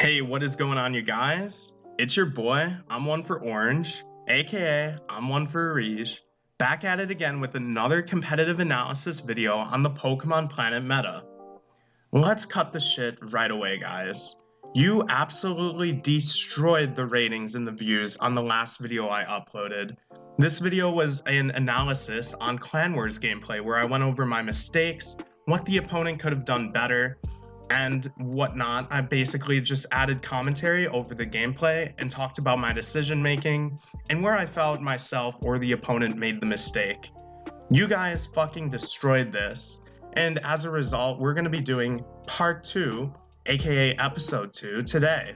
Hey, what is going on, you guys? It's your boy, I'm one for Orange, aka I'm one for Arige, back at it again with another competitive analysis video on the Pokemon Planet meta. Let's cut the shit right away, guys. You absolutely destroyed the ratings and the views on the last video I uploaded. This video was an analysis on Clan Wars gameplay where I went over my mistakes, what the opponent could have done better, and whatnot. I basically just added commentary over the gameplay and talked about my decision making and where I felt myself or the opponent made the mistake. You guys fucking destroyed this, and as a result, we're going to be doing part 2, aka episode 2, today.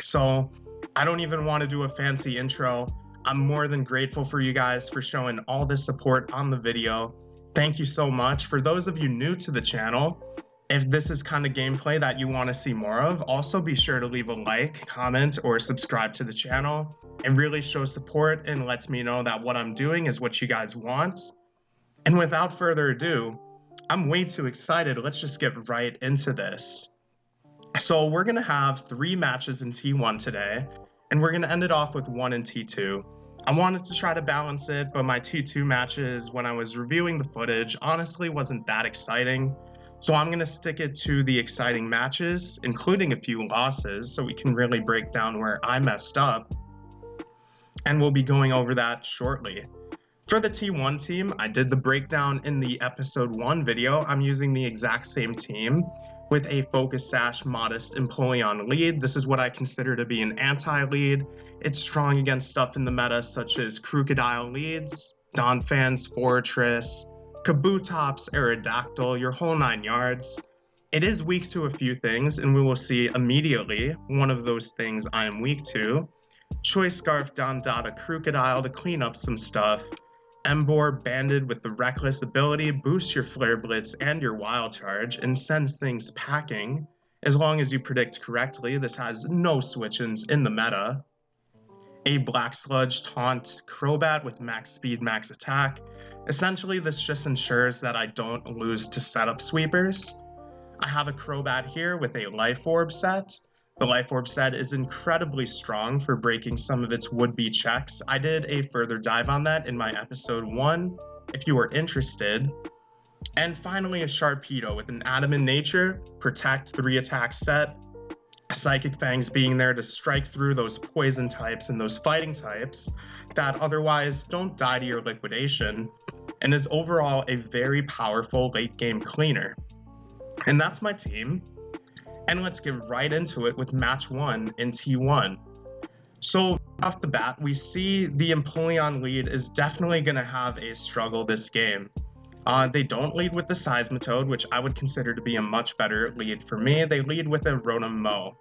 So, I don't even want to do a fancy intro. I'm more than grateful for you guys for showing all the support on the video. Thank you so much. For those of you new to the channel, if this is kind of gameplay that you want to see more of, also be sure to leave a like, comment, or subscribe to the channel. It really shows support and lets me know that what I'm doing is what you guys want. And without further ado, I'm way too excited. Let's just get right into this. So we're going to have 3 matches in T1 today, and we're going to end it off with 1 in T2. I wanted to try to balance it, but my T2 matches, when I was reviewing the footage, honestly wasn't that exciting. So I'm going to stick it to the exciting matches, including a few losses, so we can really break down where I messed up. And we'll be going over that shortly. For the T1 team, I did the breakdown in the episode 1 video. I'm using the exact same team with a Focus Sash, Modest, Empoleon lead. This is what I consider to be an anti-lead. It's strong against stuff in the meta such as Crocodile leads, Donphan's Fortress, Kabutops, Aerodactyl, your whole 9 yards. It is weak to a few things, and we will see immediately one of those things I am weak to. Choice Scarf, Dondata, Crocodile to clean up some stuff. Emboar banded with the Reckless ability boosts your Flare Blitz and your Wild Charge and sends things packing. As long as you predict correctly, this has no switch-ins in the meta. A Black Sludge Taunt Crobat with max speed, max attack. Essentially, this just ensures that I don't lose to setup sweepers. I have a Crobat here with a Life Orb set. The Life Orb set is incredibly strong for breaking some of its would-be checks. I did a further dive on that in my episode 1, if you are interested. And finally, a Sharpedo with an Adamant Nature, Protect 3 attack set. Psychic Fangs being there to strike through those poison types and those fighting types that otherwise don't die to your liquidation, and is overall a very powerful late game cleaner. And that's my team. And let's get right into it with match 1 in T1. So off the bat, we see the Empoleon lead is definitely going to have a struggle this game. They don't lead with the Seismitoad, which I would consider to be a much better lead for me. They lead with a Rotom-Mow.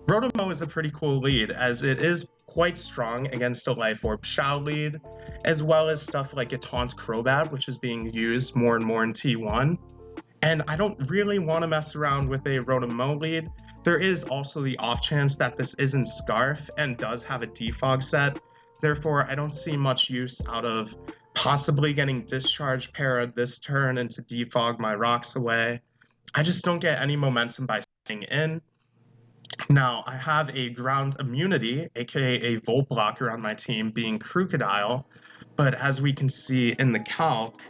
Rotom-Mow is a pretty cool lead, as it is quite strong against a Life Orb Shao lead, as well as stuff like a Taunt Crobat, which is being used more and more in T1. And I don't really want to mess around with a Rotom-Mow lead. There is also the off chance that this isn't Scarf and does have a Defog set. Therefore, I don't see much use out of possibly getting Discharge Para this turn and to defog my rocks away. I just don't get any momentum by staying in. Now, I have a ground immunity, aka a Volt Blocker on my team, being Crocodile, but as we can see in the calc,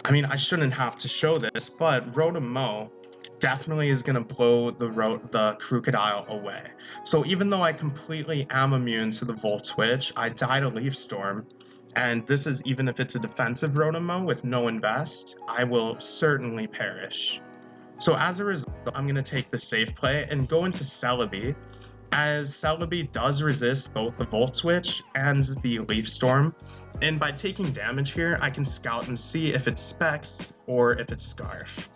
I mean, I shouldn't have to show this, but Rotom-Mow definitely is going to blow the Crocodile away. So even though I completely am immune to the Volt Switch, I die to Leaf Storm. And this is even if it's a defensive Rotom-Mow with no invest, I will certainly perish. So as a result, I'm going to take the safe play and go into Celebi, as Celebi does resist both the Volt Switch and the Leaf Storm. And by taking damage here, I can scout and see if it's Specs or if it's Scarf.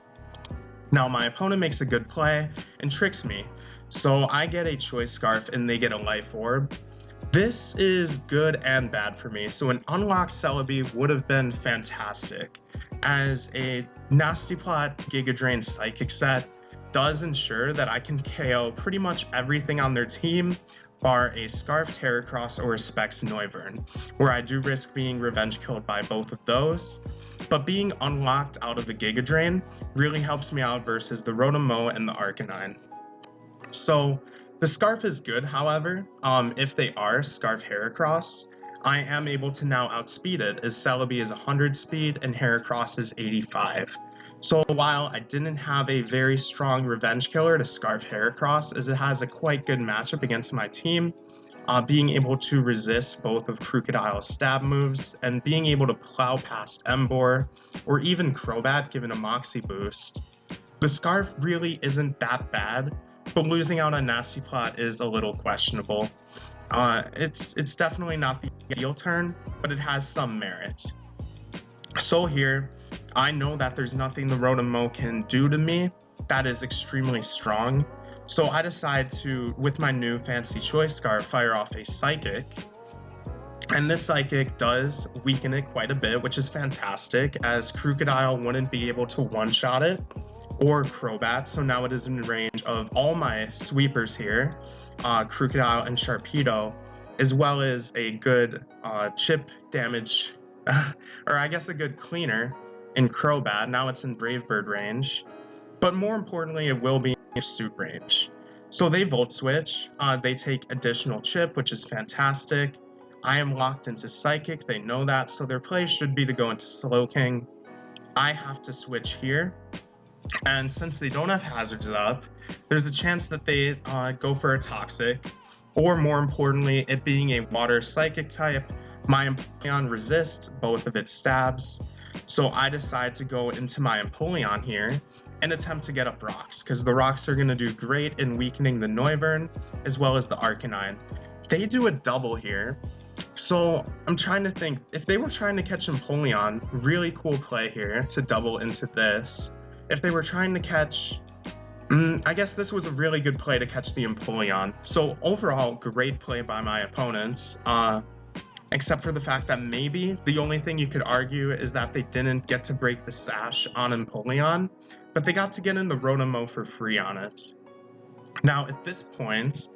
Now my opponent makes a good play and tricks me, so I get a Choice Scarf and they get a Life Orb. This is good and bad for me, so an unlocked Celebi would have been fantastic, as a Nasty Plot Giga Drain Psychic set does ensure that I can KO pretty much everything on their team, bar a Scarf Terracross or a Specs Noivern, where I do risk being revenge killed by both of those. But being unlocked out of the Giga Drain really helps me out versus the Rotom-Mow and the Arcanine. So The Scarf is good, however. If they are Scarf Heracross, I am able to now outspeed it, as Celebi is 100 speed and Heracross is 85. So while I didn't have a very strong Revenge Killer to Scarf Heracross, as it has a quite good matchup against my team, being able to resist both of Crocodile's stab moves and being able to plow past Emboar or even Crobat given a Moxie boost, the Scarf really isn't that bad, but losing out on Nasty Plot is a little questionable. It's definitely not the ideal turn, but it has some merit. So here, I know that there's nothing the Rotom-Mow can do to me that is extremely strong, so I decide to, with my new Fancy Choice Scarf, fire off a Psychic. And this Psychic does weaken it quite a bit, which is fantastic, as Crocodile wouldn't be able to one-shot it, or Crobat, so now it is in range of all my sweepers here, Crocodile and Sharpedo, as well as a good chip damage, or I guess a good cleaner in Crobat. Now it's in Brave Bird range, but more importantly, it will be in Pursuit range. So they Volt Switch, they take additional chip, which is fantastic. I am locked into Psychic, they know that, so their play should be to go into Slowking. I have to switch here. And since they don't have hazards up, there's a chance that they go for a Toxic, or more importantly, it being a Water Psychic type, my Empoleon resists both of its stabs, so I decide to go into my Empoleon here and attempt to get up Rocks, because the Rocks are going to do great in weakening the Noivern as well as the Arcanine. They do a double here, so I'm trying to think, if they were trying to catch Empoleon, really cool play here to double into this. If they were trying to catch, I guess this was a really good play to catch the Empoleon. So overall, great play by my opponents, except for the fact that maybe the only thing you could argue is that they didn't get to break the Sash on Empoleon, but they got to get in the Rotom-Mow for free on it. Now at this point,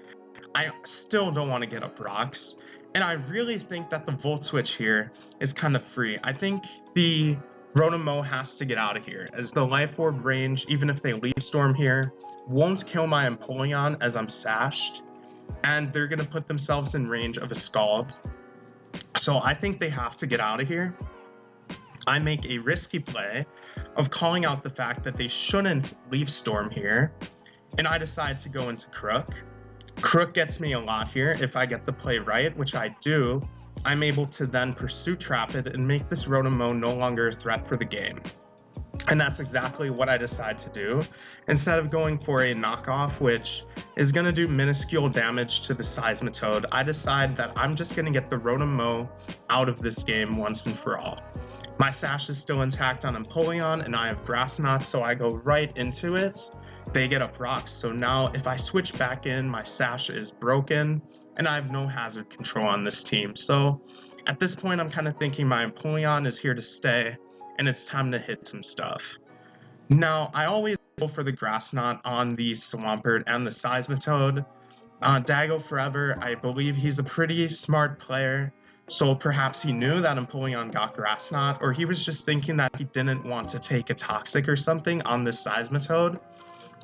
I still don't want to get up Rocks, and I really think that the Volt Switch here is kind of free. I think the Rotom-Mow has to get out of here, as the Life Orb range, even if they Leaf Storm here, won't kill my Empoleon as I'm sashed, and they're going to put themselves in range of a Scald. So I think they have to get out of here. I make a risky play of calling out the fact that they shouldn't Leaf Storm here, and I decide to go into Crook. Crook gets me a lot here if I get the play right, which I do. I'm able to then Pursuit Trap it and make this Rotom-Mow no longer a threat for the game. And that's exactly what I decide to do. Instead of going for a knockoff, which is going to do minuscule damage to the Seismitoad, I decide that I'm just going to get the Rotom-Mow out of this game once and for all. My Sash is still intact on Empoleon, and I have Grass Knot, so I go right into it. They get up Rocks, so now if I switch back in, my Sash is broken, and I have no hazard control on this team. So at this point, I'm kind of thinking my Empoleon is here to stay, and it's time to hit some stuff. Now, I always go for the Grass Knot on the Swampert and the Seismitoad. dagoforever, I believe he's a pretty smart player, so perhaps he knew that Empoleon got Grass Knot, or he was just thinking that he didn't want to take a Toxic or something on this Seismitoad.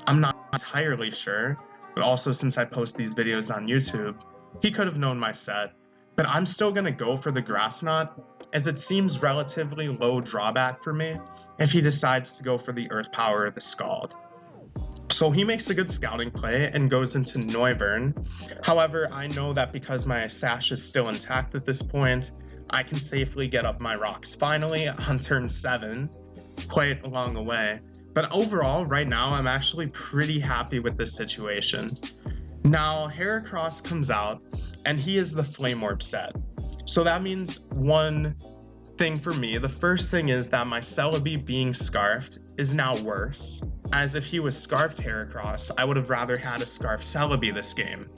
I'm not entirely sure, but also since I post these videos on YouTube, he could have known my set. But I'm still going to go for the Grass Knot, as it seems relatively low drawback for me if he decides to go for the Earth Power or the Scald. So he makes a good scouting play and goes into Noivern. However, I know that because my Sash is still intact at this point, I can safely get up my Rocks finally on turn 7, quite along the way. But overall, right now, I'm actually pretty happy with this situation. Now, Heracross comes out, and he is the Flame Orb set. So that means one thing for me. The first thing is that my Celebi being Scarfed is now worse. As if he was Scarfed Heracross, I would have rather had a Scarfed Celebi this game.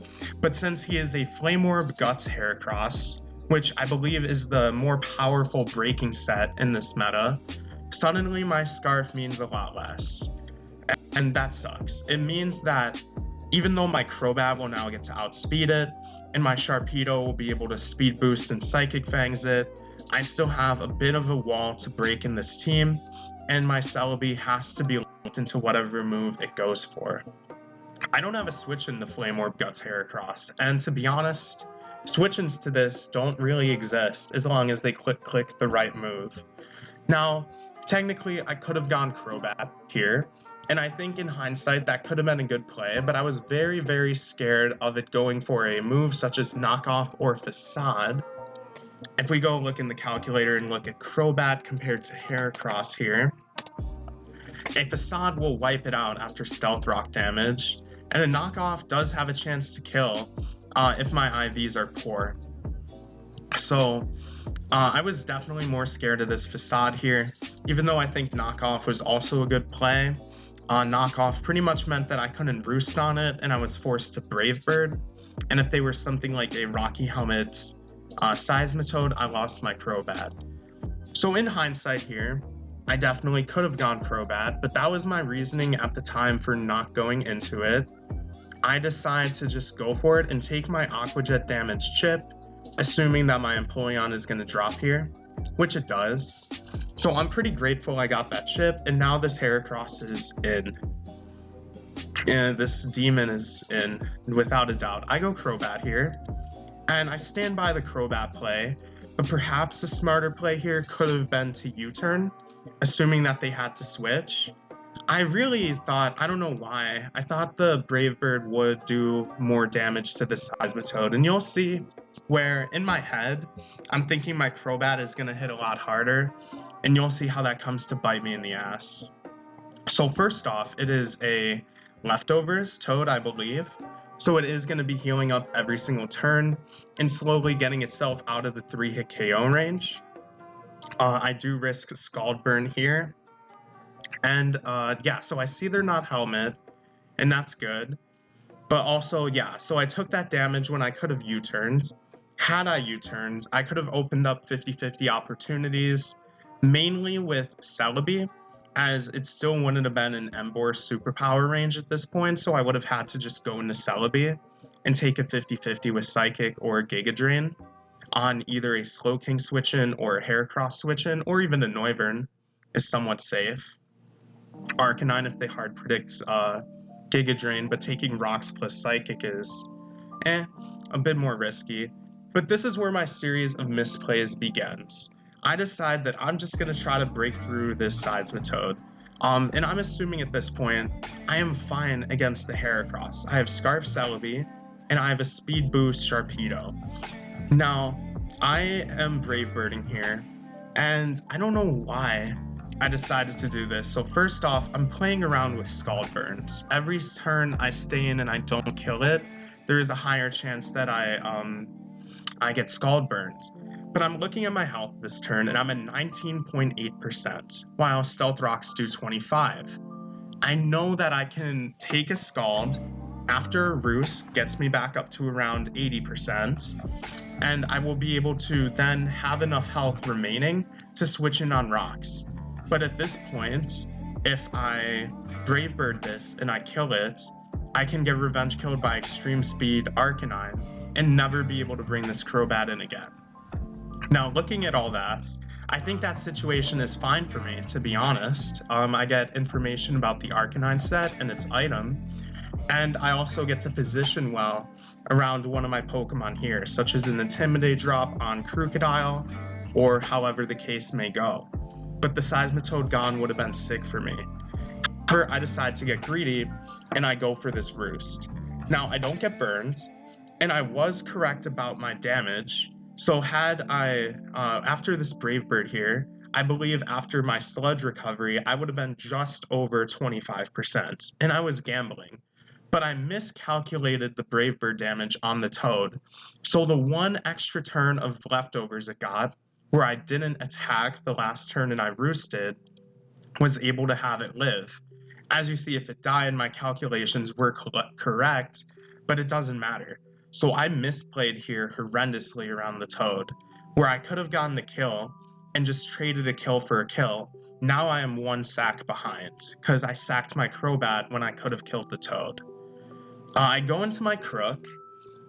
But since he is a Flame Orb Guts Heracross, which I believe is the more powerful breaking set in this meta, suddenly my Scarf means a lot less. And that sucks. It means that even though my Crobat will now get to outspeed it, and my Sharpedo will be able to speed boost and Psychic Fangs it, I still have a bit of a wall to break in this team, and my Celebi has to be locked into whatever move it goes for. I don't have a switch into Flame Orb Guts Heracross, and to be honest, switch-ins to this don't really exist as long as they click the right move. Now, technically, I could have gone Crobat here, and I think in hindsight that could have been a good play, but I was very, very scared of it going for a move such as Knockoff or Facade. If we go look in the calculator and look at Crobat compared to Heracross here, a Facade will wipe it out after Stealth Rock damage, and a Knockoff does have a chance to kill if my IVs are poor. So I was definitely more scared of this Facade here, even though I think Knockoff was also a good play. Knockoff pretty much meant that I couldn't roost on it, and I was forced to Brave Bird. And if they were something like a Rocky Helmet Seismitoad, I lost my Crobat. So in hindsight here, I definitely could have gone Crobat, but that was my reasoning at the time for not going into it. I decided to just go for it and take my Aqua Jet damage chip, assuming that my Empoleon is going to drop here, which it does. So I'm pretty grateful I got that chip, and now this Heracross is in. And this Demon is in, without a doubt. I go Crobat here, and I stand by the Crobat play, but perhaps a smarter play here could have been to U-turn, assuming that they had to switch. I really thought, I don't know why, I thought the Brave Bird would do more damage to the Seismitoad, and you'll see where in my head, I'm thinking my Crobat is going to hit a lot harder, and you'll see how that comes to bite me in the ass. So first off, it is a Leftovers Toad, I believe, so it is going to be healing up every single turn and slowly getting itself out of the 3-hit KO range. I do risk Scald Burn here. And yeah, so I see they're not Helmet, and that's good. But also, yeah, so I took that damage when I could have U-turned. Had I U-turned, I could have opened up 50-50 opportunities, mainly with Celebi, as it still wouldn't have been an Emboar superpower range at this point, so I would have had to just go into Celebi and take a 50-50 with Psychic or Giga Drain on either a Slowking switch-in or a Heracross switch-in, or even a Noivern is somewhat safe. Arcanine if they hard predict Giga Drain, but taking Rocks plus Psychic is a bit more risky. But this is where my series of misplays begins. I decide that I'm just going to try to break through this Seismitoad. And I'm assuming at this point, I am fine against the Heracross. I have Scarf Celebi, and I have a Speed Boost Sharpedo. Now, I am Brave Birding here, and I don't know why I decided to do this. So first off, I'm playing around with Scald Burns. Every turn I stay in and I don't kill it, there is a higher chance that I get Scald Burned. But I'm looking at my health this turn, and I'm at 19.8%, while Stealth Rocks do 25. I know that I can take a Scald after a Roost gets me back up to around 80%, and I will be able to then have enough health remaining to switch in on Rocks. But at this point, if I Brave Bird this and I kill it, I can get Revenge Killed by Extreme Speed Arcanine and never be able to bring this Crobat in again. Now, looking at all that, I think that situation is fine for me, to be honest. I get information about the Arcanine set and its item, and I also get to position well around one of my Pokemon here, such as an Intimidate drop on Crocodile, or however the case may go. But the Seismitoad gone would have been sick for me. However, I decide to get greedy, and I go for this Roost. Now, I don't get burned, and I was correct about my damage. So had I, after this Brave Bird here, I believe after my Sludge recovery, I would have been just over 25%, and I was gambling. But I miscalculated the Brave Bird damage on the Toad, so the one extra turn of Leftovers it got, where I didn't attack the last turn and I roosted, was able to have it live. As you see, if it died, my calculations were correct, but it doesn't matter. So I misplayed here horrendously around the Toad, where I could have gotten the kill and just traded a kill for a kill. Now I am one sack behind, because I sacked my Crobat when I could have killed the Toad. I go into my Crook,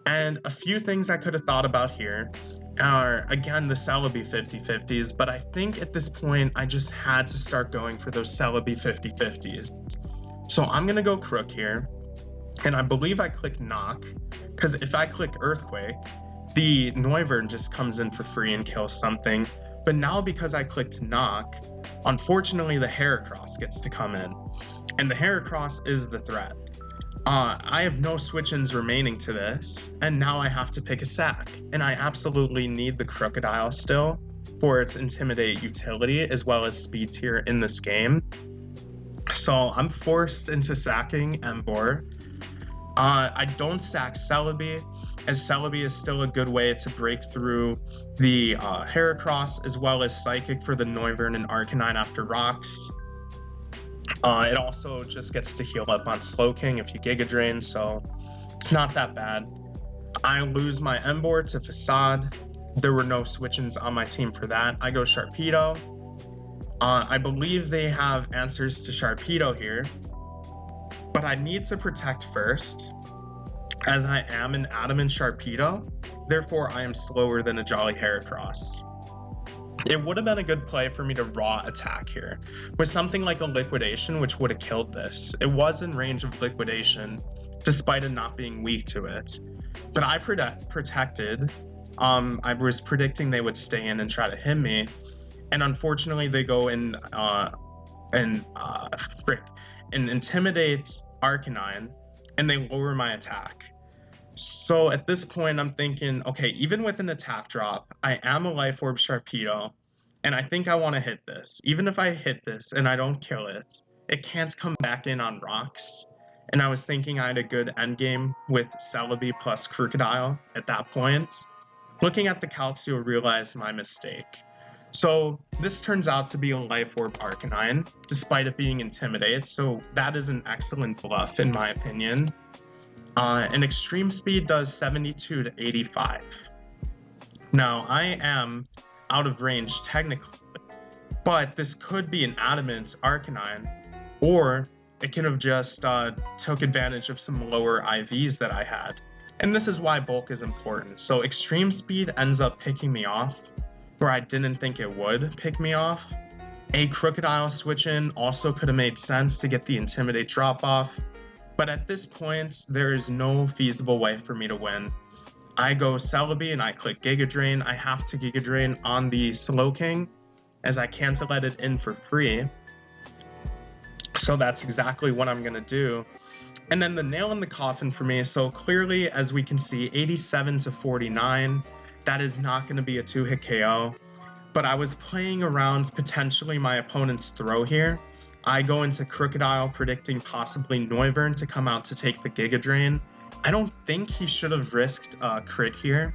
and a few things I could have thought about here are, again, the Celebi 50-50s, but I think at this point I just had to start going for those Celebi 50-50s. So I'm going to go Crook here, And I believe I click knock, because if I click earthquake, the Noivern just comes in for free and kills something. But now because I clicked knock, unfortunately the Heracross gets to come in. And the Heracross is the threat. I have no switch-ins remaining to this, and now I have to pick a sack. And I absolutely need the Crocodile still for its Intimidate utility as well as speed tier in this game. So I'm forced into sacking Emboar. I don't sack Celebi, as Celebi is still a good way to break through the Heracross as well as Psychic for the Noivern and Arcanine after rocks. It also just gets to heal up on Slowking if you Giga Drain, so it's not that bad. I lose my Emboar to Facade. There were no switch-ins on my team for that. I go Sharpedo. I believe they have answers to Sharpedo here, but I need to protect first, as I am an Adamant Sharpedo. Therefore, I am slower than a Jolly Heracross. It would have been a good play for me to raw attack here with something like a Liquidation, which would have killed this. It was in range of Liquidation, despite it not being weak to it. But I protected. I was predicting they would stay in and try to hit me, and unfortunately they go and intimidate Arcanine, and they lower my attack. So at this point, I'm thinking, okay, even with an attack drop, I am a Life Orb Sharpedo, and I think I want to hit this. Even if I hit this and I don't kill it, it can't come back in on rocks. And I was thinking I had a good endgame with Celebi plus Crocodile at that point. Looking at the calcs, you'll realize my mistake. So this turns out to be a Life Orb Arcanine, despite it being Intimidate, so that is an excellent bluff in my opinion. And Extreme Speed does 72 to 85. Now, I am out of range technically, but this could be an Adamant Arcanine, or it could have just took advantage of some lower IVs that I had. And this is why bulk is important. So Extreme Speed ends up picking me off, where I didn't think it would pick me off. A Crocodile switch-in also could have made sense to get the Intimidate drop-off. But at this point, there is no feasible way for me to win. I go Celebi and I click Giga Drain. I have to Giga Drain on the Slowking, as I can't let it in for free. So that's exactly what I'm going to do. And then the nail in the coffin for me, so clearly, as we can see, 87 to 49, that is not going to be a 2-hit KO. But I was playing around potentially my opponent's throw here. I go into Crocodile predicting possibly Noivern to come out to take the Giga Drain. I don't think he should have risked a crit here,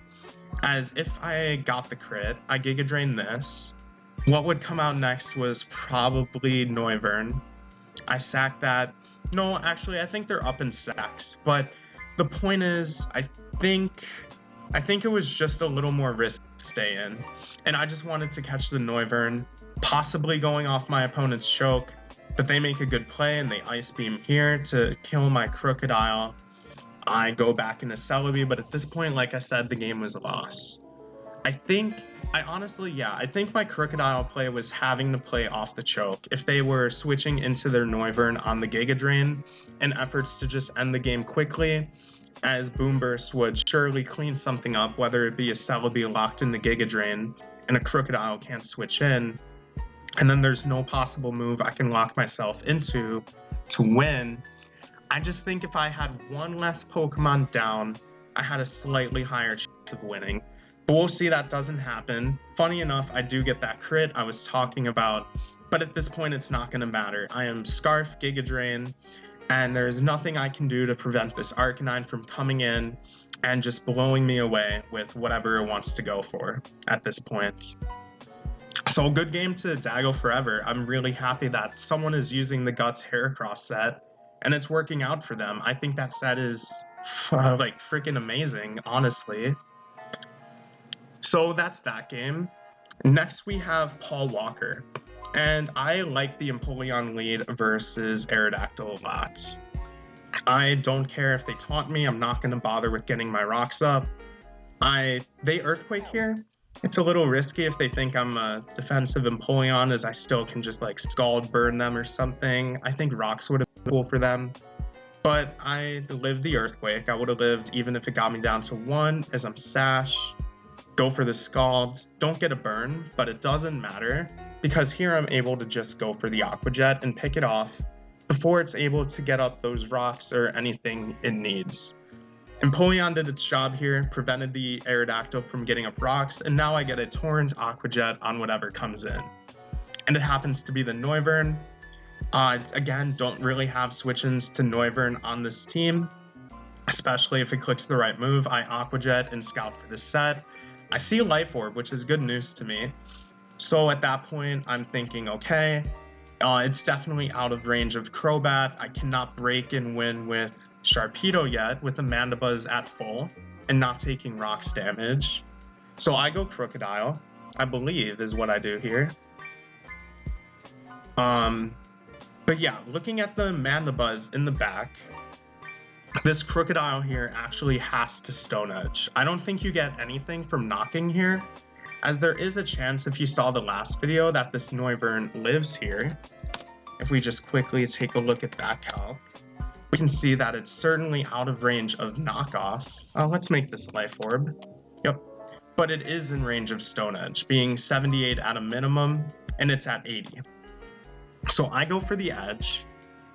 as if I got the crit, I Giga Drain this. What would come out next was probably Noivern. I sack that. No, actually, I think they're up in sacks, but the point is, I think it was just a little more risk to stay in, and I just wanted to catch the Noivern, possibly going off my opponent's choke. But they make a good play and they Ice Beam here to kill my Crocodile. I go back into Celebi, but at this point, like I said, the game was a loss. I think my Crocodile play was having to play off the choke. If they were switching into their Noivern on the Giga Drain and efforts to just end the game quickly, as Boom Burst would surely clean something up, whether it be a Celebi locked in the Giga Drain and a Crocodile can't switch in, and then there's no possible move I can lock myself into to win. I just think if I had one less Pokemon down, I had a slightly higher chance of winning. But we'll see, that doesn't happen. Funny enough, I do get that crit I was talking about, but at this point it's not going to matter. I am Scarf, Giga Drain, and there's nothing I can do to prevent this Arcanine from coming in and just blowing me away with whatever it wants to go for at this point. So good game to dagoforever. I'm really happy that someone is using the Guts Heracross set and it's working out for them. I think that set is like freaking amazing, honestly. So that's that game. Next we have PaulWalker, and I like the Empoleon lead versus Aerodactyl a lot. I don't care if they taunt me. I'm not going to bother with getting my rocks up. They Earthquake here. It's a little risky if they think I'm a defensive Empoleon, as I still can just like Scald Burn them or something. I think rocks would have been cool for them. But I lived the Earthquake. I would have lived even if it got me down to 1 as I'm Sash. Go for the Scald. Don't get a burn, but it doesn't matter because here I'm able to just go for the Aqua Jet and pick it off before it's able to get up those rocks or anything it needs. Empoleon did its job here, prevented the Aerodactyl from getting up rocks, and now I get a Torrent Aqua Jet on whatever comes in. And it happens to be the Noivern. Again, don't really have switch-ins to Noivern on this team, especially if it clicks the right move. I Aqua Jet and Scout for this set. I see Life Orb, which is good news to me. So at that point, I'm thinking, okay, it's definitely out of range of Crobat. I cannot break and win with Sharpedo yet, with the Mandibuzz at full and not taking rocks damage. So I go Crocodile, I believe is what I do here. But yeah, looking at the Mandibuzz in the back, this Crocodile here actually has to Stone Edge. I don't think you get anything from knocking here, as there is a chance, if you saw the last video, that this Noivern lives here. If we just quickly take a look at that calc, we can see that it's certainly out of range of knockoff. Let's make this Life Orb. Yep. But it is in range of Stone Edge, being 78 at a minimum, and it's at 80. So I go for the Edge.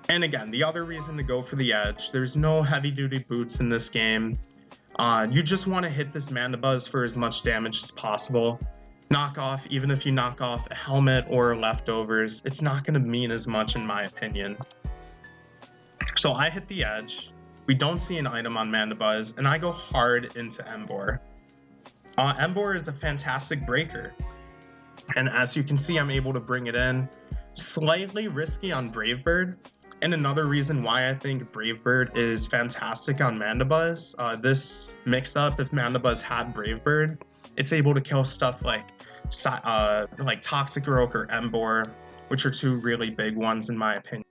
And again, the other reason to go for the Edge, there's no heavy-duty boots in this game. You just want to hit this Mandibuzz for as much damage as possible. Knock off, even if you knock off a helmet or leftovers, it's not going to mean as much in my opinion. So I hit the Edge. We don't see an item on Mandibuzz, and I go hard into Emboar. Emboar is a fantastic breaker. And as you can see, I'm able to bring it in. Slightly risky on Brave Bird. And another reason why I think Brave Bird is fantastic on Mandibuzz, this mix-up, if Mandibuzz had Brave Bird, it's able to kill stuff like Toxic Rogue or Emboar, which are two really big ones in my opinion.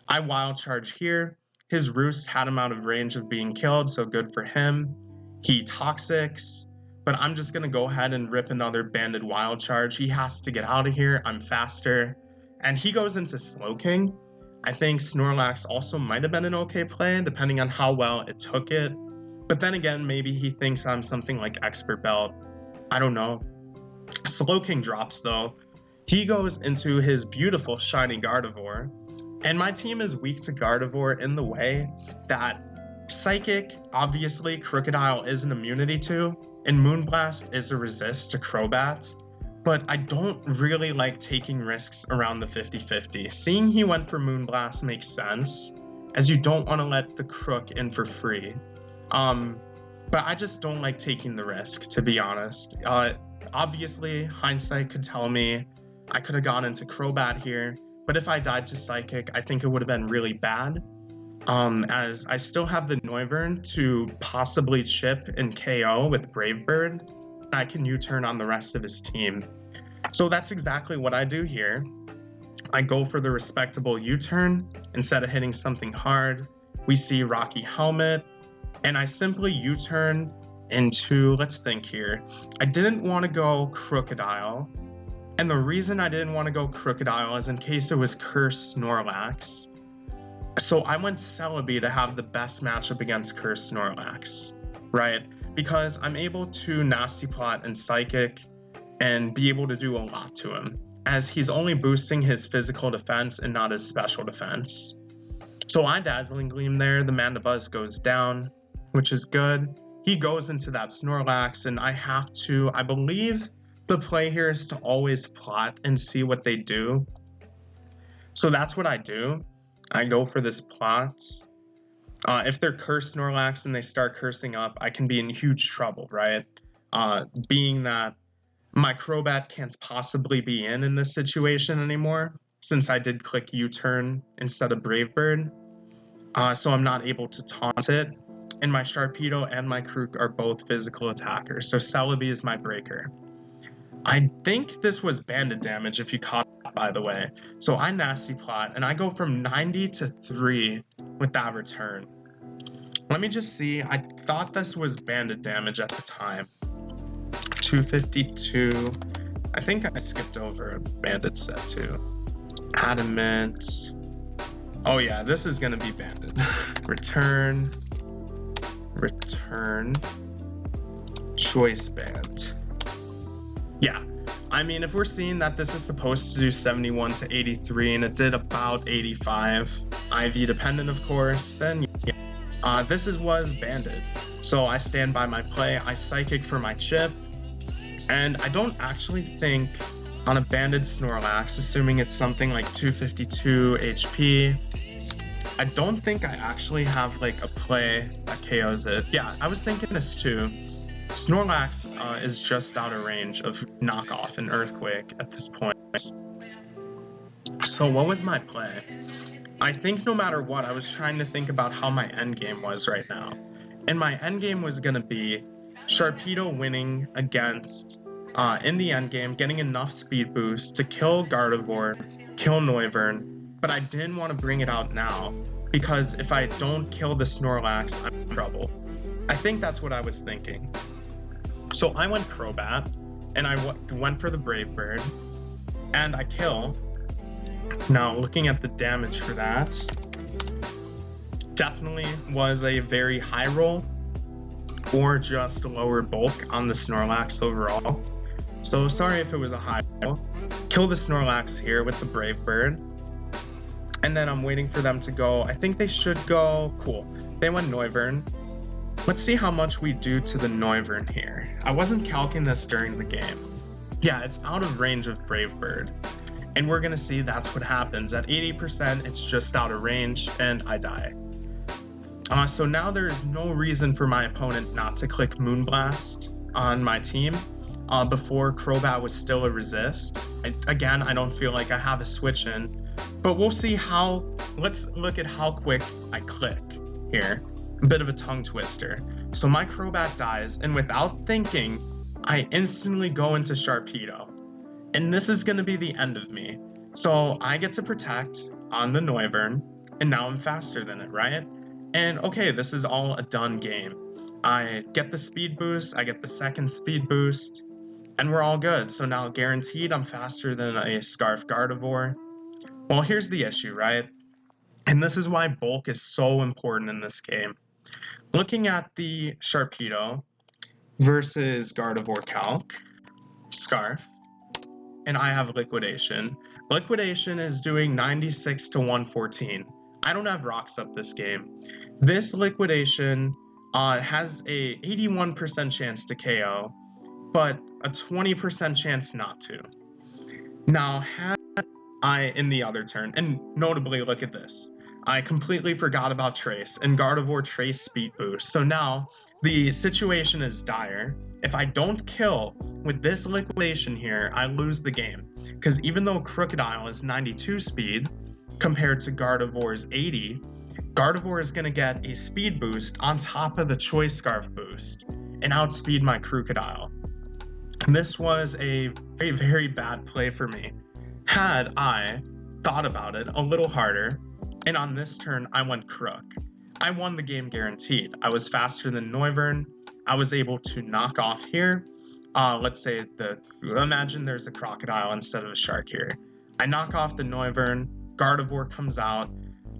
I Wild Charge here. His Roost had him out of range of being killed, so good for him. He Toxics, but I'm just going to go ahead and rip another Banded Wild Charge. He has to get out of here. I'm faster. And he goes into Slowking. I think Snorlax also might have been an okay play, depending on how well it took it. But then again, maybe he thinks I'm something like Expert Belt. I don't know. Slowking drops though. He goes into his beautiful shiny Gardevoir. And my team is weak to Gardevoir in the way that Psychic, obviously, Crocodile is an immunity to, and Moonblast is a resist to Crobat. But I don't really like taking risks around the 50-50. Seeing he went for Moonblast makes sense, as you don't want to let the Crook in for free. But I just don't like taking the risk, to be honest. Obviously, hindsight could tell me I could have gone into Crobat here, but if I died to Psychic, I think it would have been really bad, as I still have the Noivern to possibly chip and KO with Brave Bird. I can U-turn on the rest of his team. So that's exactly what I do here. I go for the respectable U-turn instead of hitting something hard. We see Rocky Helmet, and I simply U-turn into, let's think here. I didn't want to go Crocodile, and the reason I didn't want to go Crocodile is in case it was Cursed Snorlax. So I went Celebi to have the best matchup against Cursed Snorlax, right? Because I'm able to Nasty Plot and Psychic and be able to do a lot to him, as he's only boosting his physical defense and not his special defense. So I Dazzling Gleam there, the Mandibuzz goes down, which is good. He goes into that Snorlax, and I have to, I believe the play here is to always plot and see what they do. So that's what I do. I go for this plot. If they're Cursed Snorlax and they start cursing up, I can be in huge trouble, right? Being that my Crobat can't possibly be in this situation anymore, since I did click U-turn instead of Brave Bird. So I'm not able to taunt it. And my Sharpedo and my Krook are both physical attackers, so Celebi is my breaker. I think this was banded damage if you caught it, by the way. So I Nasty Plot, and I go from 90 to 3 with that return. Let me just see. I thought this was banded damage at the time. 252. I think I skipped over a banded set too. Adamant. Oh yeah, this is gonna be banded. Return choice band. Yeah, I mean, if we're seeing that this is supposed to do 71 to 83 and it did about 85, IV dependent of course, then yeah. This was banded. So I stand by my play, I psychic for my chip, and I don't actually think on a banded Snorlax, assuming it's something like 252 HP, I don't think I actually have like a play that KOs it. Yeah, I was thinking this too. Snorlax is just out of range of knockoff and Earthquake at this point. So what was my play? I think no matter what, I was trying to think about how my endgame was right now. And my endgame was going to be Sharpedo winning against, in the endgame, getting enough speed boost to kill Gardevoir, kill Noivern, but I didn't want to bring it out now, because if I don't kill the Snorlax, I'm in trouble. I think that's what I was thinking. So I went Crobat, and I went for the Brave Bird, and I kill. Now, looking at the damage for that, definitely was a very high roll, or just lower bulk on the Snorlax overall. So sorry if it was a high roll. Kill the Snorlax here with the Brave Bird. And then I'm waiting for them to go. I think they should go. Cool. They went Noivern. Let's see how much we do to the Noivern here. I wasn't calculating this during the game. Yeah, it's out of range of Brave Bird. And we're going to see that's what happens. At 80%, it's just out of range, and I die. So now there's no reason for my opponent not to click Moonblast on my team. Before Crobat was still a resist. Again, I don't feel like I have a switch in. But we'll see how, let's look at how quick I click here. A bit of a tongue twister. So my Crobat dies, and without thinking, I instantly go into Sharpedo. And this is going to be the end of me. So I get to protect on the Noivern, and now I'm faster than it, right? And okay, this is all a done game. I get the speed boost, I get the second speed boost, and we're all good. So now guaranteed I'm faster than a Scarf Gardevoir. Well, here's the issue, right? And this is why bulk is so important in this game. Looking at the Sharpedo versus Gardevoir Calc, Scarf, and I have Liquidation. Liquidation is doing 96 to 114. I don't have rocks up this game. This Liquidation has a 81% chance to KO, but a 20% chance not to. Now, had I in the other turn, and notably look at this, I completely forgot about Trace, and Gardevoir Trace speed boost. So now the situation is dire. If I don't kill with this Liquidation here, I lose the game. Because even though Crocodile is 92 speed compared to Gardevoir's 80, Gardevoir is going to get a speed boost on top of the Choice Scarf boost and outspeed my Crocodile. This was a very, very bad play for me. Had I thought about it a little harder, and on this turn I went Crook, I won the game guaranteed. I was faster than Noivern. I was able to knock off here. Let's say imagine there's a Crocodile instead of a Shark here. I knock off the Noivern, Gardevoir comes out,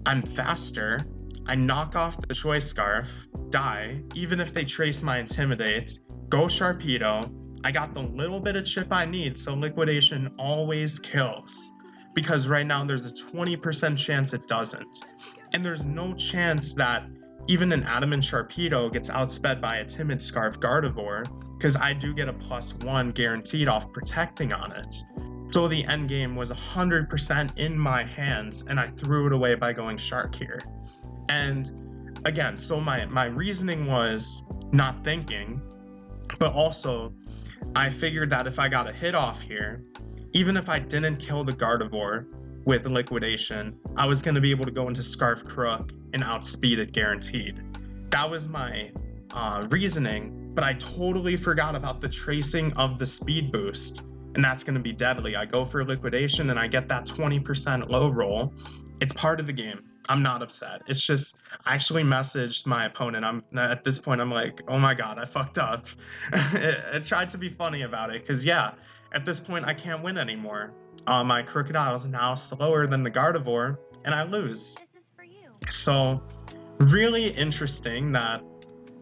I'm faster, I knock off the Choice Scarf, die, even if they trace my Intimidate, go Sharpedo, I got the little bit of chip I need, so Liquidation always kills. Because right now there's a 20% chance it doesn't. And there's no chance that even an Adamant Sharpedo gets outsped by a Timid Scarf Gardevoir, because I do get a +1 guaranteed off protecting on it. So the endgame was 100% in my hands, and I threw it away by going Shark here. And again, so my reasoning was not thinking, but also I figured that if I got a hit off here, even if I didn't kill the Gardevoir with Liquidation, I was going to be able to go into Scarf Crook and outspeed it guaranteed. That was my reasoning, but I totally forgot about the tracing of the speed boost, and that's going to be deadly. I go for Liquidation and I get that 20% low roll. It's part of the game. I'm not upset. It's just, I actually messaged my opponent. At this point, I'm like, oh my god, I fucked up. I tried to be funny about it, because yeah, at this point, I can't win anymore. My Crocodile is now slower than the Gardevoir, and I lose. So really interesting that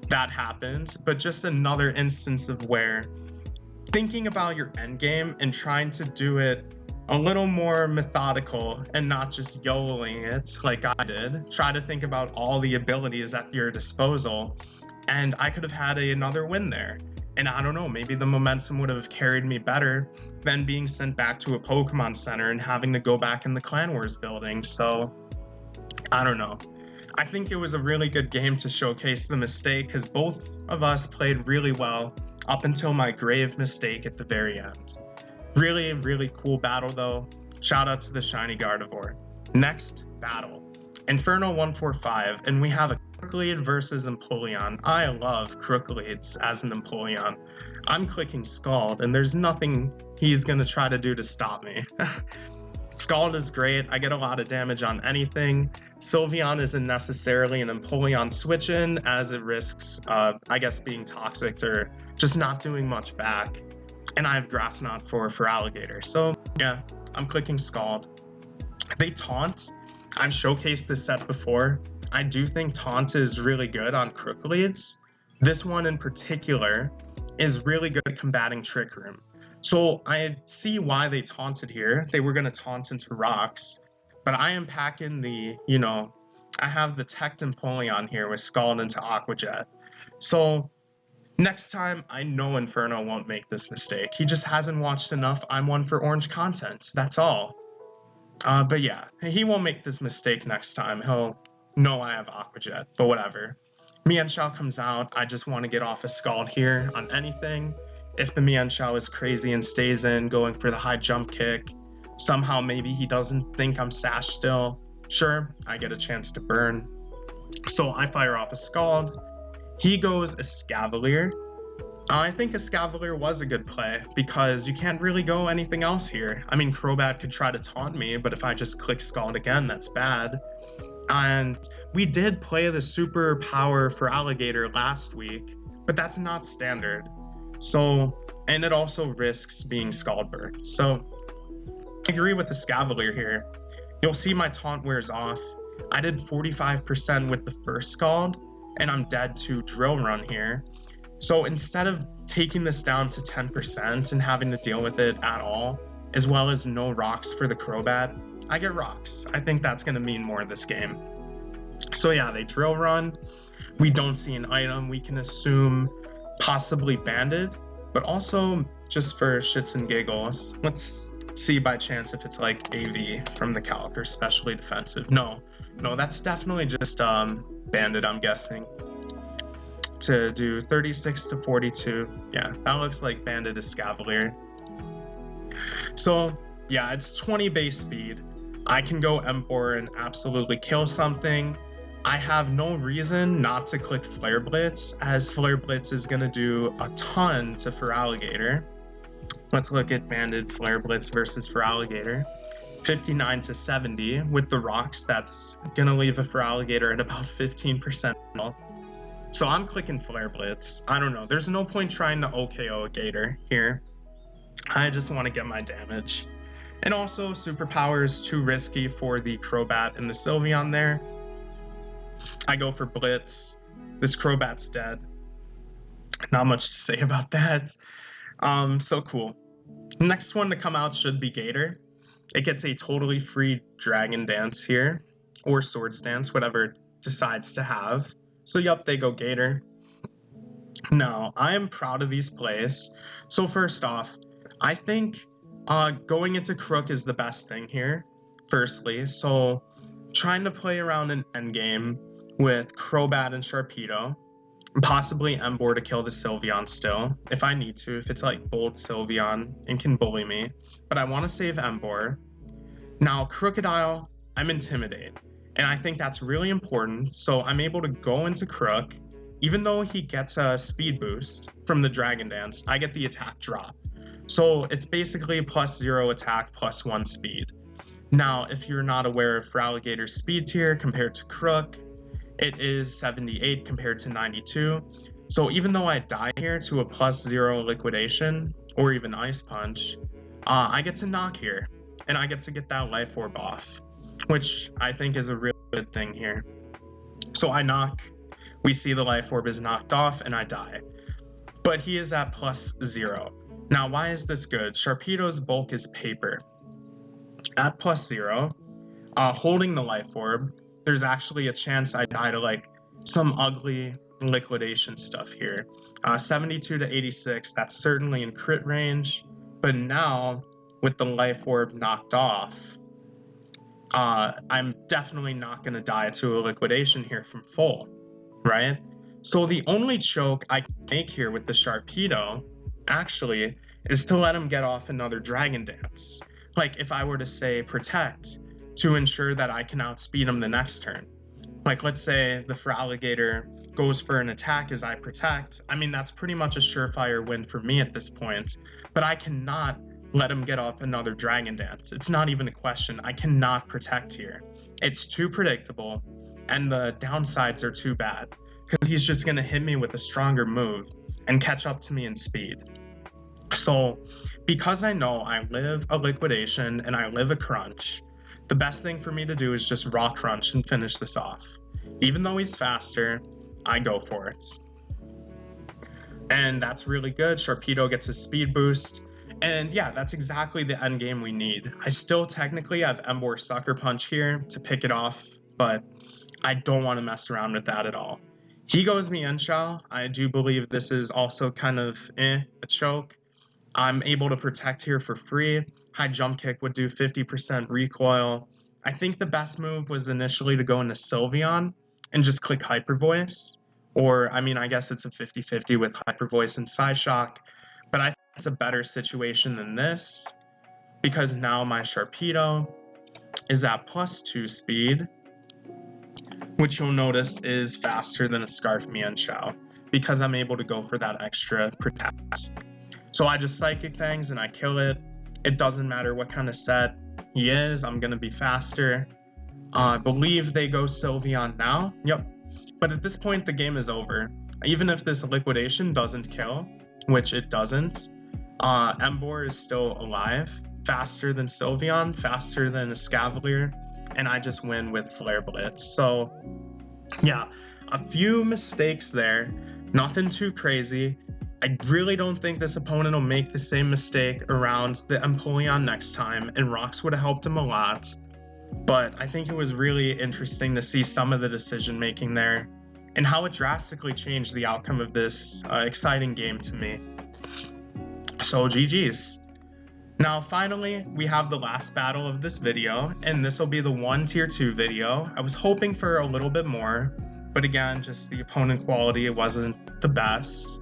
that happens, but just another instance of where thinking about your end game and trying to do it a little more methodical and not just YOLOing it like I did. Try to think about all the abilities at your disposal, and I could have had another win there. And I don't know, maybe the momentum would have carried me better than being sent back to a Pokemon Center and having to go back in the Clan Wars building. So I don't know. I think it was a really good game to showcase the mistake because both of us played really well up until my grave mistake at the very end. Really, really cool battle though. Shout out to the Shiny Gardevoir. Next battle, Inferno 145, and we have a Crooklead versus Empoleon. I love Crookleads as an Empoleon. I'm clicking Scald, and there's nothing he's gonna try to do to stop me. Scald is great. I get a lot of damage on anything. Sylveon isn't necessarily an Empoleon switch-in as it risks, I guess, being toxic or just not doing much back. And I have Grass Knot for Alligator. So yeah, I'm clicking Scald. They taunt. I've showcased this set before. I do think taunt is really good on Crookleads. This one in particular is really good at combating Trick Room. So I see why they taunted here. They were going to taunt into rocks, but I am packing the, I have the Tech Empoleon here with Scald into Aqua Jet. So next time, I know Inferno won't make this mistake. He just hasn't watched enough I'm One for Orange content. That's all. But yeah, he won't make this mistake next time. He'll know I have Aqua Jet, but whatever. Mienshao comes out. I just want to get off a Scald here on anything. If the Mienshao is crazy and stays in, going for the high jump kick, somehow maybe he doesn't think I'm Sash still. Sure, I get a chance to burn. So I fire off a Scald. He goes Escavalier. I think Escavalier was a good play because you can't really go anything else here. I mean, Crobat could try to taunt me, but if I just click Scald again, that's bad. And we did play the super power for Alligator last week, but that's not standard. So, and it also risks being Scaldburst. So, I agree with Escavalier here. You'll see my taunt wears off. I did 45% with the first Scald, and I'm dead to Drill Run here. So instead of taking this down to 10% and having to deal with it at all, as well as no rocks for the Crobat, I get rocks. I think that's going to mean more this game. So yeah, they Drill Run. We don't see an item. We can assume possibly Banded, but also just for shits and giggles, let's see by chance if it's like AV from the calc or specially defensive. No, that's definitely just Banded, I'm guessing. To do 36 to 42. Yeah, that looks like Banded Escavalier. So yeah, it's 20 base speed. I can go Empoleon and absolutely kill something. I have no reason not to click Flare Blitz, as Flare Blitz is going to do a ton to Feraligatr. Let's look at Banded Flare Blitz versus Feraligatr. 59 to 70. With the rocks, that's going to leave a Feraligatr at about 15% health. So I'm clicking Flare Blitz. I don't know. There's no point trying to OKO a Gator here. I just want to get my damage. And also, Superpower is too risky for the Crobat and the Sylveon there. I go for Blitz. This Crobat's dead. Not much to say about that. So cool. Next one to come out should be Gator. It gets a totally free Dragon Dance here, or Swords Dance, whatever it decides to have. So yup, they go Gator. Now, I am proud of these plays. So first off, I think going into Crook is the best thing here, firstly. So trying to play around an endgame with Crobat and Sharpedo, possibly Emboar to kill the Sylveon still, if I need to, if it's like Bold Sylveon and can bully me. But I want to save Emboar. Now, Crocodile, I'm Intimidate. And I think that's really important. So I'm able to go into Crook. Even though he gets a speed boost from the Dragon Dance, I get the attack drop. So it's basically +0 attack, +1 speed. Now, if you're not aware of Feraligator's speed tier compared to Crook, it is 78 compared to 92. So even though I die here to a +0 liquidation or even Ice Punch, I get to knock here and I get to get that Life Orb off, which I think is a real good thing here. So I knock, we see the life orb is knocked off, and I die. But he is at +0. Now, why is this good? Sharpedo's bulk is paper. At +0, holding the life orb, there's actually a chance I die to like some ugly liquidation stuff here. 72 to 86, that's certainly in crit range. But now, with the life orb knocked off, I'm definitely not going to die to a liquidation here from full, right? So the only choke I can make here with the Sharpedo, actually, is to let him get off another Dragon Dance. Like, if I were to say Protect, to ensure that I can outspeed him the next turn. Like, let's say the Feraligatr goes for an attack as I Protect. I mean, that's pretty much a surefire win for me at this point. But I cannot let him get off another Dragon Dance. It's not even a question. I cannot Protect here. It's too predictable, and the downsides are too bad, because he's just going to hit me with a stronger move and catch up to me in speed. So, because I know I live a liquidation and I live a crunch, the best thing for me to do is just raw crunch and finish this off. Even though he's faster, I go for it. And that's really good. Sharpedo gets a speed boost. And yeah, that's exactly the end game we need. I still technically have Emboar Sucker Punch here to pick it off, but I don't want to mess around with that at all. He goes Mienshao. I do believe this is also kind of a choke. I'm able to Protect here for free. High Jump Kick would do 50% recoil. I think the best move was initially to go into Sylveon and just click Hyper Voice. Or, I mean, I guess it's a 50-50 with Hyper Voice and Psyshock. But I think it's a better situation than this, because now my Sharpedo is at +2 speed, which you'll notice is faster than a Scarf Mienshao, because I'm able to go for that extra Protect. So I just Psychic things and I kill it. It doesn't matter what kind of set he is, I'm going to be faster. I believe they go Sylveon now. Yep. But at this point, the game is over. Even if this liquidation doesn't kill, which it doesn't, Emboar is still alive, faster than Sylveon, faster than a Escavalier, and I just win with Flare Blitz. So yeah, a few mistakes there, nothing too crazy. I really don't think this opponent will make the same mistake around the Empoleon next time, and Rocks would have helped him a lot. But I think it was really interesting to see some of the decision making there and how it drastically changed the outcome of this exciting game to me. So GG's. Now finally, we have the last battle of this video, and this will be the 1 Tier 2 video. I was hoping for a little bit more, but again, just the opponent quality, it wasn't the best.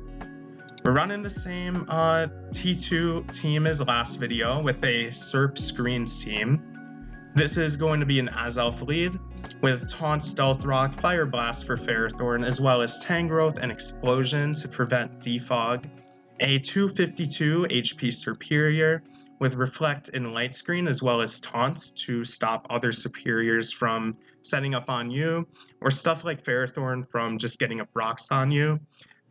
We're running the same T2 team as last video with a SERP Screens team. This is going to be an Azelf lead with Taunt, Stealth Rock, Fire Blast for Ferrothorn, as well as Tangrowth and Explosion to prevent Defog. A 252 HP Superior with Reflect and Light Screen, as well as Taunt to stop other Superiors from setting up on you, or stuff like Ferrothorn from just getting up rocks on you.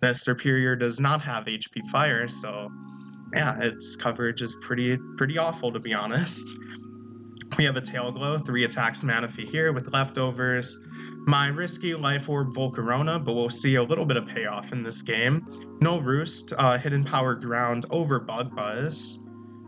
The Superior does not have HP Fire, so yeah, its coverage is pretty awful, to be honest. We have a Tail Glow, 3 attacks Manaphy here with leftovers. My risky Life Orb Volcarona, but we'll see a little bit of payoff in this game. No Roost, Hidden Power Ground over Bug Buzz.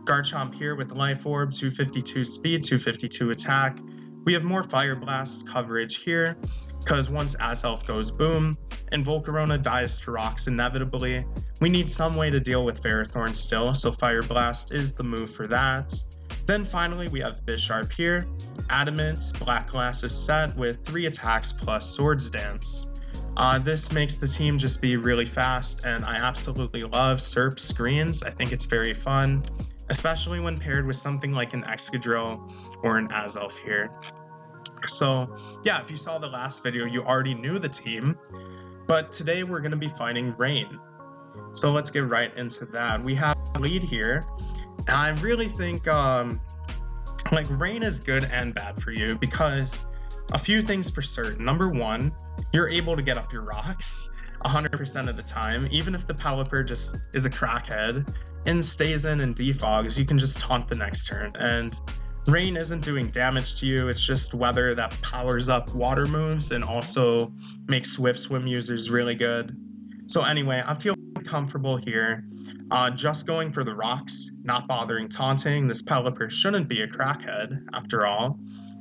Garchomp here with Life Orb, 252 speed, 252 attack. We have more Fire Blast coverage here, because once Azelf goes boom, and Volcarona dies to rocks inevitably, we need some way to deal with Ferrothorn still, so Fire Blast is the move for that. Then finally, we have Bisharp here. Adamant, Black Glass is set with 3 attacks plus Swords Dance. This makes the team just be really fast, and I absolutely love SERP Screens. I think it's very fun, especially when paired with something like an Excadrill or an Azelf here. So yeah, if you saw the last video, you already knew the team, but today we're going to be fighting Rain. So let's get right into that. We have a lead here. And I really think like Rain is good and bad for you, because a few things for certain. Number one, you're able to get up your rocks 100% of the time. Even if the Pelipper just is a crackhead and stays in and defogs, you can just taunt the next turn. And Rain isn't doing damage to you, it's just weather that powers up water moves and also makes Swift Swim users really good. So anyway, I feel comfortable here. Just going for the rocks, not bothering taunting. This Pelipper shouldn't be a crackhead, after all.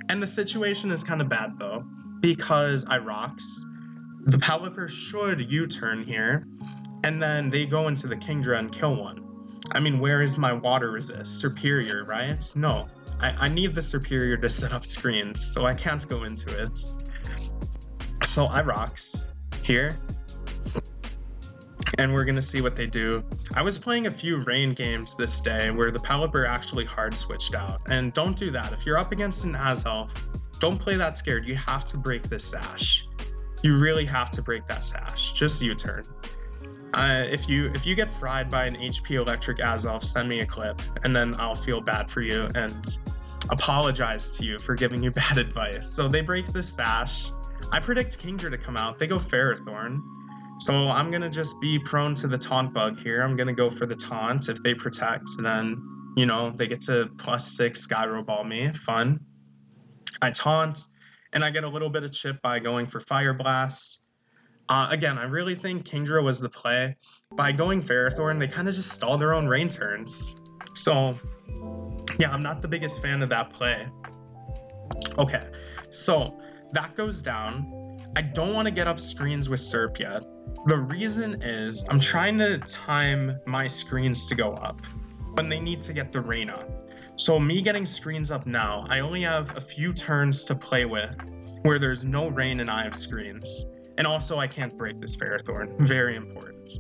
And the situation is kind of bad, though, because I rocks. The Pelipper should U-turn here, and then they go into the Kingdra and kill one. I mean, where is my water resist? Superior, right? No. I need the Superior to set up screens, so I can't go into it. So I rocks here, and we're gonna see what they do. I was playing a few rain games this day where the Pelipper actually hard switched out, and don't do that. If you're up against an Azelf, don't play that scared. You have to break this sash. You really have to break that sash. Just U-turn. If you get fried by an HP Electric Azelf, send me a clip, and then I'll feel bad for you and apologize to you for giving you bad advice. So they break the sash. I predict Kingdra to come out. They go Ferrothorn. So I'm going to just be prone to the taunt bug here. I'm going to go for the taunt. If they protect, then, you know, they get to +6 Gyro Ball me. Fun. I taunt, and I get a little bit of chip by going for Fire Blast. Again, I really think Kingdra was the play. By going Ferrothorn, they kind of just stall their own rain turns. So, yeah, I'm not the biggest fan of that play. Okay, so that goes down. I don't want to get up screens with Serp yet. The reason is I'm trying to time my screens to go up when they need to get the rain up. So me getting screens up now, I only have a few turns to play with where there's no rain and I have screens. And also I can't break this Ferrothorn, very important.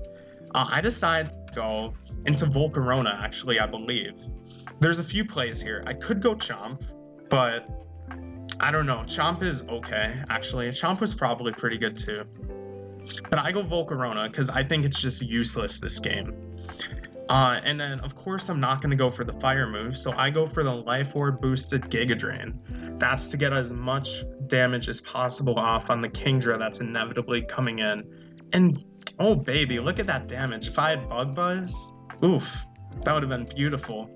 I decided to go into Volcarona, actually, I believe. There's a few plays here. I could go Chomp, but I don't know. Chomp is okay, actually. Chomp was probably pretty good too. But I go Volcarona because I think it's just useless this game. And then, of course, I'm not going to go for the fire move, so I go for the Life Orb boosted Giga Drain. That's to get as much damage as possible off on the Kingdra that's inevitably coming in. And, oh baby, look at that damage. If I had Bug Buzz, oof, that would have been beautiful.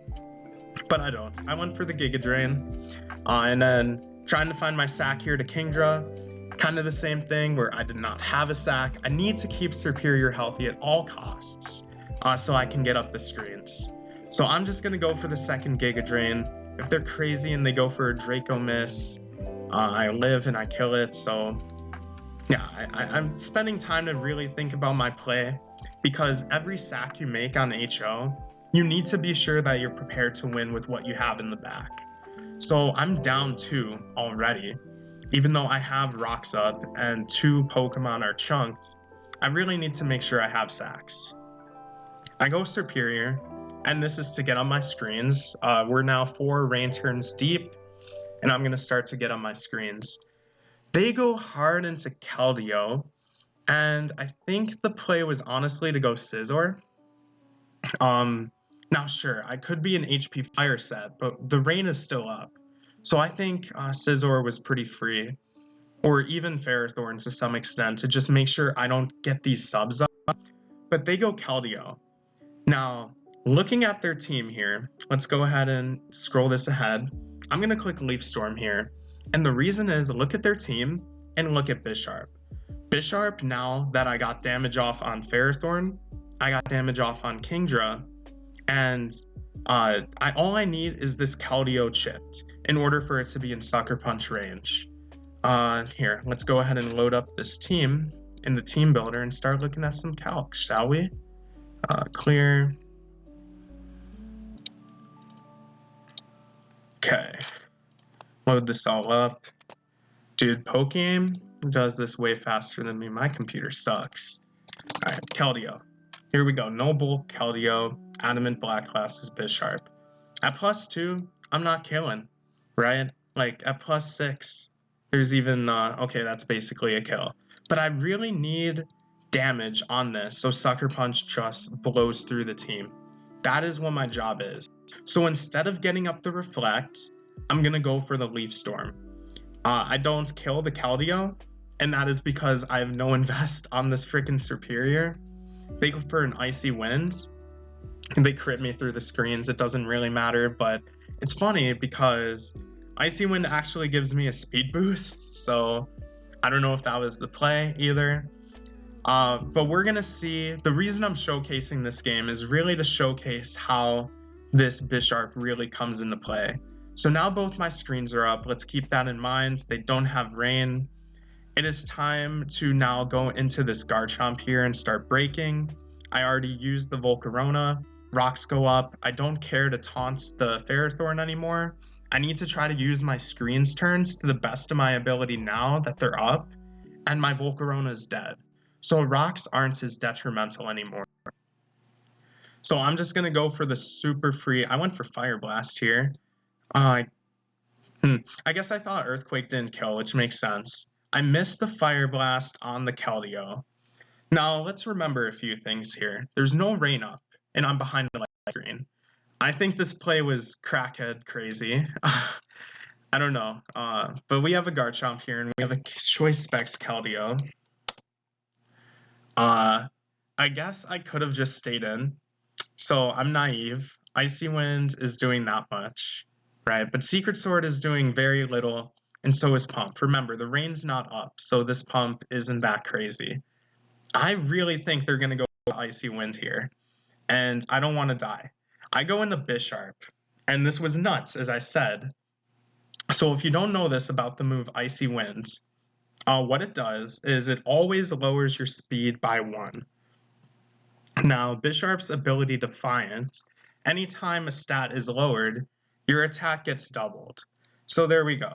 But I don't. I went for the Giga Drain. And then trying to find my sack here to Kingdra. Kind of the same thing where I did not have a sack. I need to keep Superior healthy at all costs. So I can get up the screens. So I'm just going to go for the second Giga Drain. If they're crazy and they go for a Draco Miss, I live and I kill it. So yeah, I'm spending time to really think about my play, because every sack you make on HO, you need to be sure that you're prepared to win with what you have in the back. So I'm down 2 already. Even though I have rocks up and 2 Pokemon are chunked, I really need to make sure I have sacks. I go Superior, and this is to get on my screens. We're now 4 rain turns deep, and I'm going to start to get on my screens. They go hard into Keldeo, and I think the play was honestly to go Scizor. Now sure, I could be an HP Fire set, but the rain is still up. So I think Scizor was pretty free, or even Ferrothorn to some extent, to just make sure I don't get these subs up. But they go Keldeo. Now, looking at their team here, let's go ahead and scroll this ahead. I'm going to click Leaf Storm here. And the reason is, look at their team and look at Bisharp. Bisharp, now that I got damage off on Ferrothorn, I got damage off on Kingdra, and all I need is this Keldeo chipped in order for it to be in Sucker Punch range. Here, let's go ahead and load up this team in the team builder and start looking at some calcs, shall we? Clear. Okay. Load this all up. Dude, Pokegame does this way faster than me. My computer sucks. Alright, Keldeo. Here we go. No Bulk, Keldeo. Adamant Black Class is Bisharp. At +2, I'm not killing, right? Like, at +6, there's even, okay, that's basically a kill. But I really need damage on this so Sucker Punch just blows through the team. That is what my job is. So instead of getting up the Reflect, I'm going to go for the Leaf Storm. I don't kill the Keldeo, and that is because I have no invest on this freaking Superior. They go for an Icy Wind. They crit me through the screens. It doesn't really matter, but it's funny because Icy Wind actually gives me a speed boost, so I don't know if that was the play either. But we're going to see, the reason I'm showcasing this game is really to showcase how this Bisharp really comes into play. So now both my screens are up. Let's keep that in mind. They don't have rain. It is time to now go into this Garchomp here and start breaking. I already used the Volcarona. Rocks go up. I don't care to taunt the Ferrothorn anymore. I need to try to use my screen's turns to the best of my ability now that they're up, and my Volcarona is dead. So rocks aren't as detrimental anymore. So I'm just going to go for the super free. I went for Fire Blast here. I guess I thought Earthquake didn't kill, which makes sense. I missed the Fire Blast on the Keldeo. Now, let's remember a few things here. There's no rain up, and I'm behind the light screen. I think this play was crackhead crazy. I don't know. But we have a Garchomp here, and we have a Choice Specs Keldeo. I guess I could have just stayed in. So I'm naive. Icy Wind is doing that much, right? But Secret Sword is doing very little, and so is Pump. Remember, the rain's not up, so this Pump isn't that crazy. I really think they're going to go with Icy Wind here, and I don't want to die. I go into Bisharp, and this was nuts, as I said. So if you don't know this about the move Icy Wind, what it does is it always lowers your speed by 1. Now, Bisharp's ability Defiant, anytime a stat is lowered, your attack gets doubled. So there we go.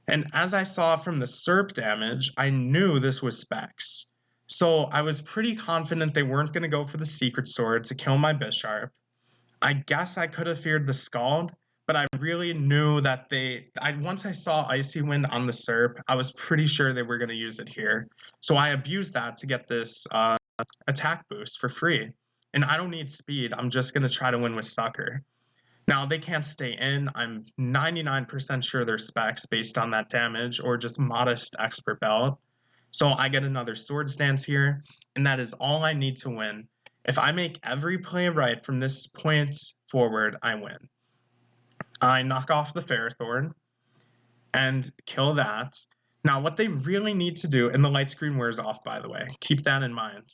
And as I saw from the SERP damage, I knew this was Specs. So I was pretty confident they weren't going to go for the Secret Sword to kill my Bisharp. I guess I could have feared the Scald, but I really knew that once I saw Icy Wind on the SERP, I was pretty sure they were going to use it here. So I abused that to get this attack boost for free. And I don't need speed. I'm just going to try to win with Sucker. Now, they can't stay in. I'm 99% sure they're Specs based on that damage, or just modest Expert Belt. So I get another Swords Dance here, and that is all I need to win. If I make every play right from this point forward, I win. I knock off the Ferrothorn and kill that. Now, what they really need to do, and the light screen wears off, by the way, keep that in mind.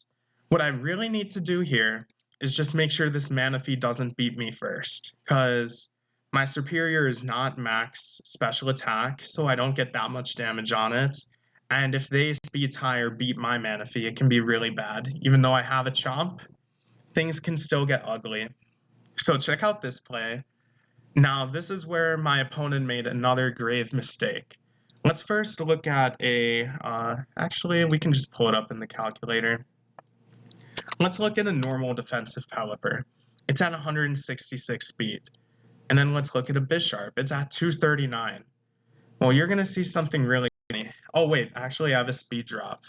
What I really need to do here is just make sure this Manaphy doesn't beat me first, because my Superior is not max special attack, so I don't get that much damage on it. And if they speed tie or beat my Manaphy, it can be really bad. Even though I have a Chomp, things can still get ugly. So check out this play. Now, this is where my opponent made another grave mistake. Let's first look at actually, we can just pull it up in the calculator. Let's look at a normal defensive Pelipper. It's at 166 speed. And then let's look at a Bisharp. It's at 239. Well, you're going to see something really funny. Oh, wait, actually, I have a speed drop.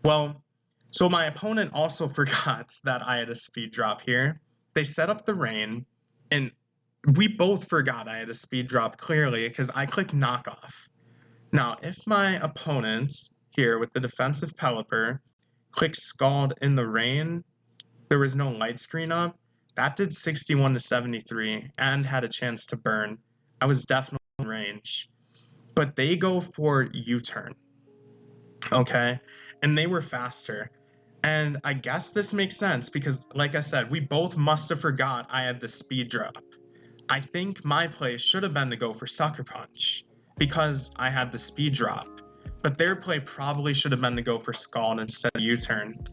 Well, so my opponent also forgot that I had a speed drop here. They set up the rain, and we both forgot I had a speed drop clearly because I clicked knockoff. Now, if my opponent here with the defensive Pelipper clicked Scald in the rain, there was no light screen up, that did 61 to 73 and had a chance to burn. I was definitely in range. But they go for U-turn, okay? And they were faster. And I guess this makes sense because, like I said, we both must have forgot I had the speed drop. I think my play should have been to go for Sucker Punch because I had the speed drop. But their play probably should have been to go for Scald instead of U-turn.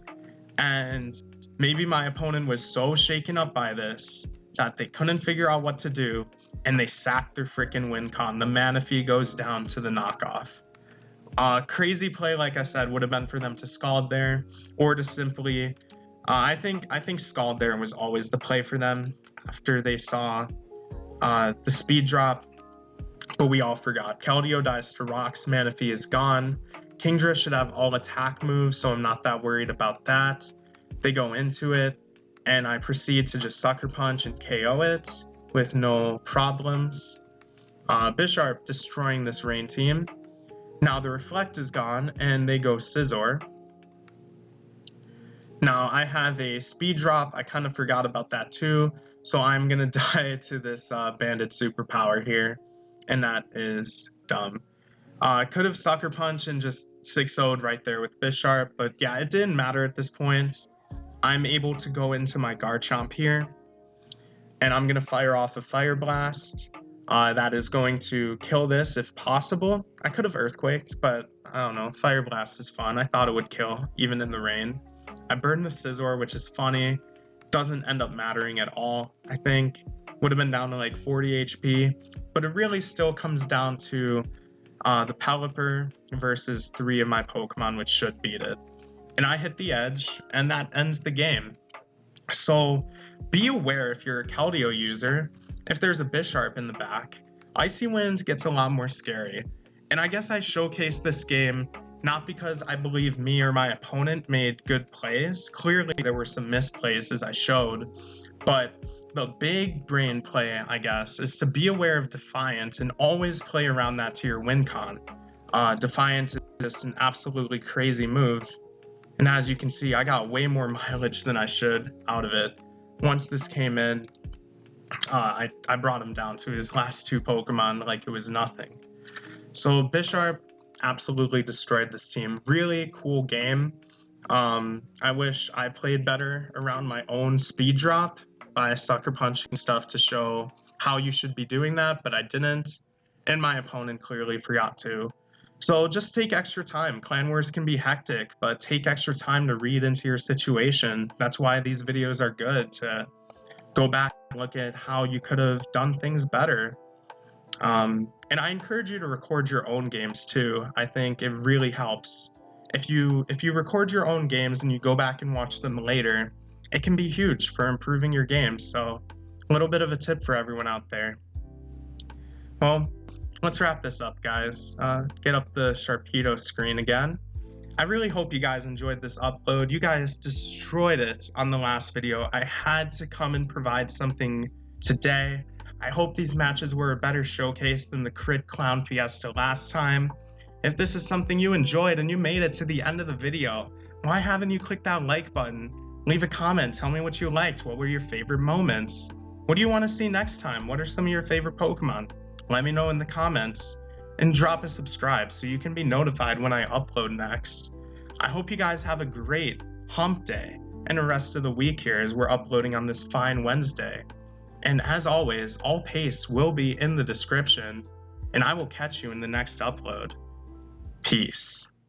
And maybe my opponent was so shaken up by this that they couldn't figure out what to do, and they sacked their freaking win con. The Manaphy goes down to the knockoff. Crazy play, like I said, would have been for them to Scald there, or to simply... I think Scald there was always the play for them after they saw the speed drop, but we all forgot. Keldeo dies to Rocks, Manaphy is gone. Kingdra should have all attack moves, so I'm not that worried about that. They go into it, and I proceed to just Sucker Punch and KO it with no problems. Bisharp destroying this Rain team. Now the Reflect is gone, and they go Scizor. Now I have a speed drop. I kind of forgot about that too. So I'm gonna die to this bandit superpower here. And that is dumb. I could have Sucker Punch and just 6-0'd right there with Bisharp, but yeah, it didn't matter at this point. I'm able to go into my Garchomp here, and I'm going to fire off a Fire Blast. That is going to kill this if possible. I could have Earthquaked, but I don't know. Fire Blast is fun. I thought it would kill, even in the rain. I burned the Scizor, which is funny. Doesn't end up mattering at all, I think. Would have been down to like 40 HP, but it really still comes down to the Pelipper versus 3 of my Pokemon, which should beat it. And I hit the edge, and that ends the game. So be aware if you're a Keldeo user, if there's a Bisharp in the back, Icy Wind gets a lot more scary. And I guess I showcased this game not because I believe me or my opponent made good plays. Clearly there were some misplays as I showed, but the big brain play, I guess, is to be aware of Defiant and always play around that to your win con. Defiant is just an absolutely crazy move. And as you can see, I got way more mileage than I should out of it. Once this came in, I brought him down to his last 2 Pokemon like it was nothing. So Bisharp absolutely destroyed this team. Really cool game. I wish I played better around my own speed drop by sucker punching stuff to show how you should be doing that, but I didn't, and my opponent clearly forgot to. So just take extra time. Clan Wars can be hectic, but take extra time to read into your situation. That's why these videos are good, to go back and look at how you could have done things better. And I encourage you to record your own games too. I think it really helps. If you record your own games and you go back and watch them later, it can be huge for improving your game. So a little bit of a tip for everyone out there. Well, let's wrap this up, guys. Get up the Sharpedo screen again. I really hope you guys enjoyed this upload. You guys destroyed it on the last video. I had to come and provide something today. I hope these matches were a better showcase than the Crit Clown Fiesta last time. If this is something you enjoyed and you made it to the end of the video, why haven't you clicked that like button? Leave a comment, tell me what you liked, what were your favorite moments? What do you want to see next time? What are some of your favorite Pokemon? Let me know in the comments, and drop a subscribe so you can be notified when I upload next. I hope you guys have a great hump day and the rest of the week here as we're uploading on this fine Wednesday. And as always, all pace will be in the description, and I will catch you in the next upload. Peace.